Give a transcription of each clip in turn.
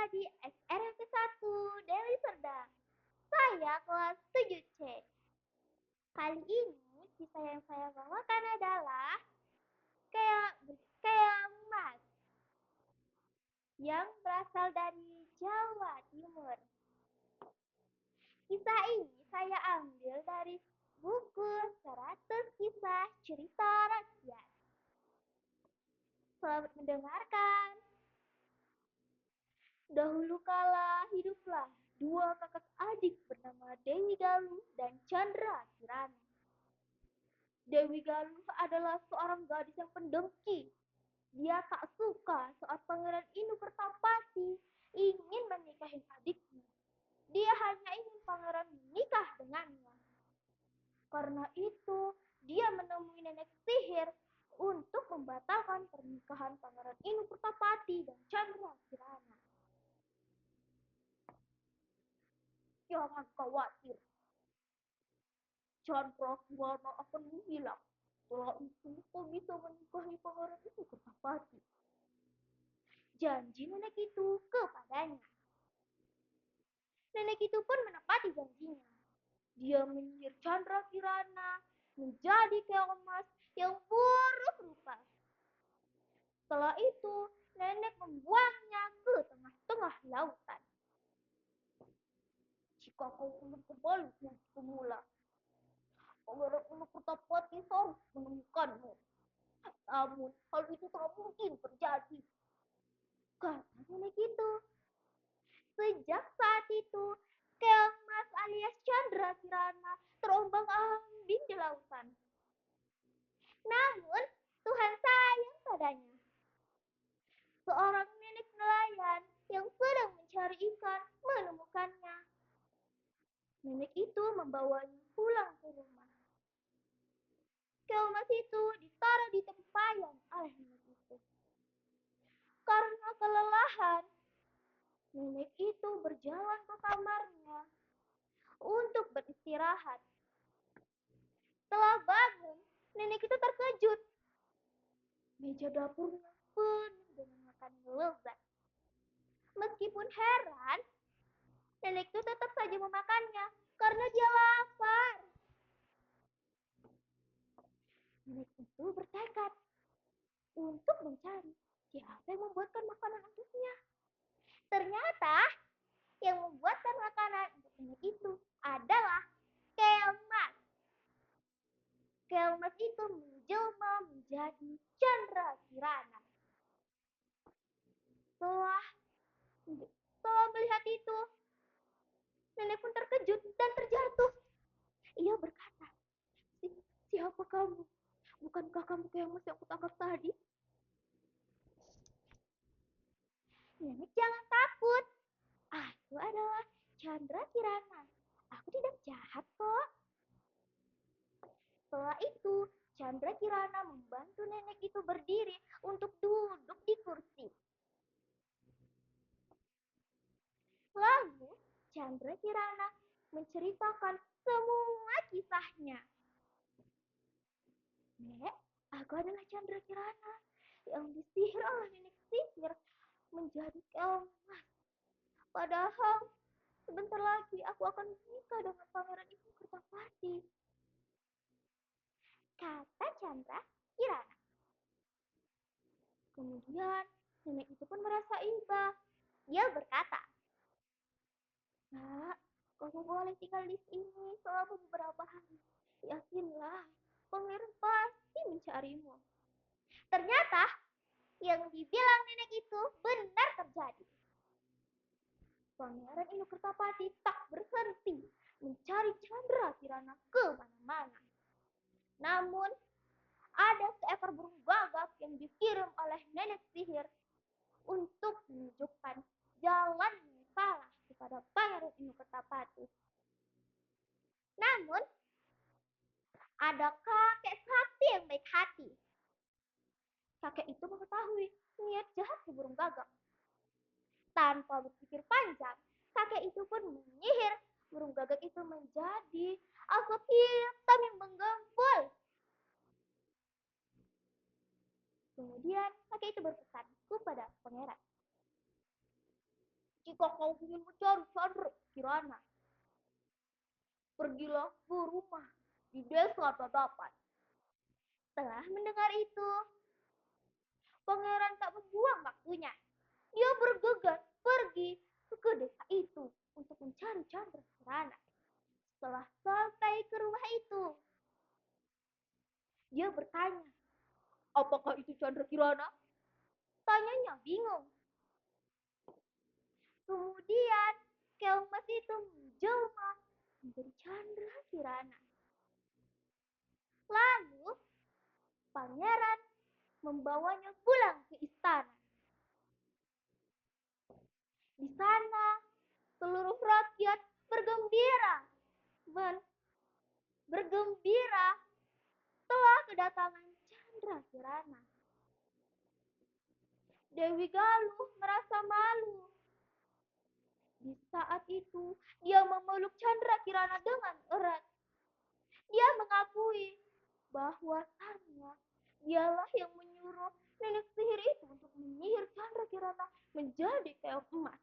di SRMP 1 Deli Serdang. Saya kelas 7C. Kali ini kisah yang saya bawakan adalah Keong yang berasal dari Jawa Timur. Kisah ini saya ambil dari buku 100 Kisah Cerita Rakyat. Selamat mendengarkan. Dahulu kala hiduplah dua kakak adik bernama Dewi Galuh dan Chandra Kirana. Dewi Galuh adalah seorang gadis yang pendengki. Dia tak suka saat Pangeran Inu Kertapati ingin menikahi adiknya. Dia hanya ingin pangeran menikah dengannya. Karena itu, dia menemui nenek sihir untuk membatalkan pernikahan Pangeran Inu Kertapati dan Chandra Kirana. Jangan khawatir, Chandra Kirana akan menghilang. Setelah itu, kau bisa menikahi Pangeran Inu Kertapati. Janji nenek itu kepadanya. Nenek itu pun menepati janjinya. Dia menyihir Chandra Kirana menjadi keong emas yang buruk rupa. Setelah itu, nenek membuangnya ke tengah-tengah lautan. Jika kau ingin kembali semula, Pangeran Inu Kertapati harus menemukanmu. Namun, hal itu tak mungkin terjadi, kata nenek itu. Sejak saat itu, keong emas alias Chandra Kirana terombang-ambing di lautan. Namun, Tuhan sayang padanya. Seorang nenek nelayan yang sedang mencari ikan menemukannya. Nenek itu membawanya pulang ke rumah. Keong emas itu ditaruh di tempayan oleh nenek itu. Karena kelelahan, nenek itu berjalan ke kamarnya untuk beristirahat. Setelah bangun, nenek itu terkejut. Meja dapurnya penuh dengan makanan lezat. Meskipun heran, nenek itu tetap saja memakannya karena dia lapar. Nenek itu bertekad untuk mencari siapa yang membuatkan makanan untuknya. Ternyata yang membuatkan makanan untuk nenek itu adalah keong emas. Keong emas itu menjelma menjadi Chandra Kirana. Setelah melihat itu, nenek pun terkejut dan terjatuh. Ia berkata, siapa kamu? Bukankah kamu keong emas yang kutangkap tadi? Nenek jangan takut. Aku adalah Chandra Kirana. Aku tidak jahat kok. Setelah itu, Chandra Kirana membantu nenek itu berdiri untuk duduk di kursi. Lalu, Chandra Kirana menceritakan semua kisahnya. Nek, aku adalah Chandra Kirana yang disihir oleh nenek sihir menjadi keong emas. Padahal sebentar lagi aku akan menikah dengan Pangeran Inu Kertapati, kata Chandra Kirana. Kemudian nenek itu pun merasa iba. Dia berkata, "Nak, kamu boleh tinggal di sini selama beberapa hari. Yakinlah, pangeran pasti mencarimu." Ternyata yang dibilang nenek itu benar terjadi. Pangeran Inu Kertapati tak berhenti mencari Chandra Kirana ke mana-mana. Namun, ada seekor burung gagak yang dikirim oleh nenek sihir untuk menunjukkan jalan yang salah kepada Pangeran Inu Kertapati. Namun, ada kakek sakti yang baik hati. Kakek itu mengetahui niat jahat si burung gagak. Tanpa berpikir panjang, kakek itu pun menyihir burung gagak itu menjadi asap hitam yang menggembul. Kemudian kakek itu berpesan kepada pangeran, Jika kau ingin mencari Chandra Kirana, pergilah ke rumah di desa Tatapan. Setelah mendengar itu, pangeran tak membuang waktunya. Dia bergegas pergi ke desa itu untuk mencari Chandra Kirana. Setelah sampai ke rumah itu, dia bertanya, apakah itu Chandra Kirana? Tanyanya bingung. Kemudian keong emas itu menjelma menjadi Chandra Kirana. Lalu pangeran membawanya pulang ke istana. Di sana seluruh rakyat bergembira, bergembira telah kedatangan Chandra Kirana. Dewi Galuh merasa malu. Di saat itu, dia memeluk Chandra Kirana dengan erat. Dia mengakui bahwasannya dialah yang menyuruh nenek sihir itu untuk menyihir Chandra Kirana menjadi keong emas.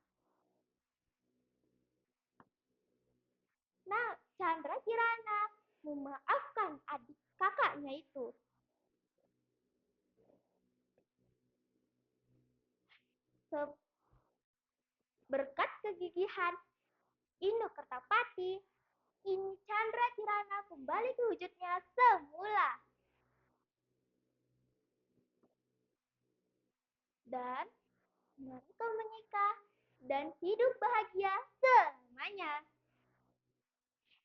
Nah, Chandra Kirana memaafkan adik kakaknya itu. Berkat kegigihan Inu Kertapati, kini Chandra Kirana kembali ke wujudnya semula. Dan mereka menikah dan hidup bahagia selamanya.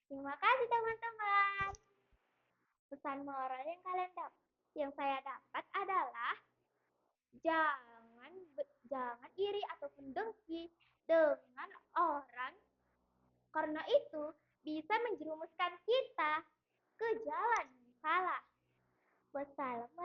Terima kasih teman-teman. Pesan moral yang saya dapat adalah jangan iri ataupun dengki dengan orang, karena itu bisa menjerumuskan kita ke jalan yang salah. Wassalamualaikum.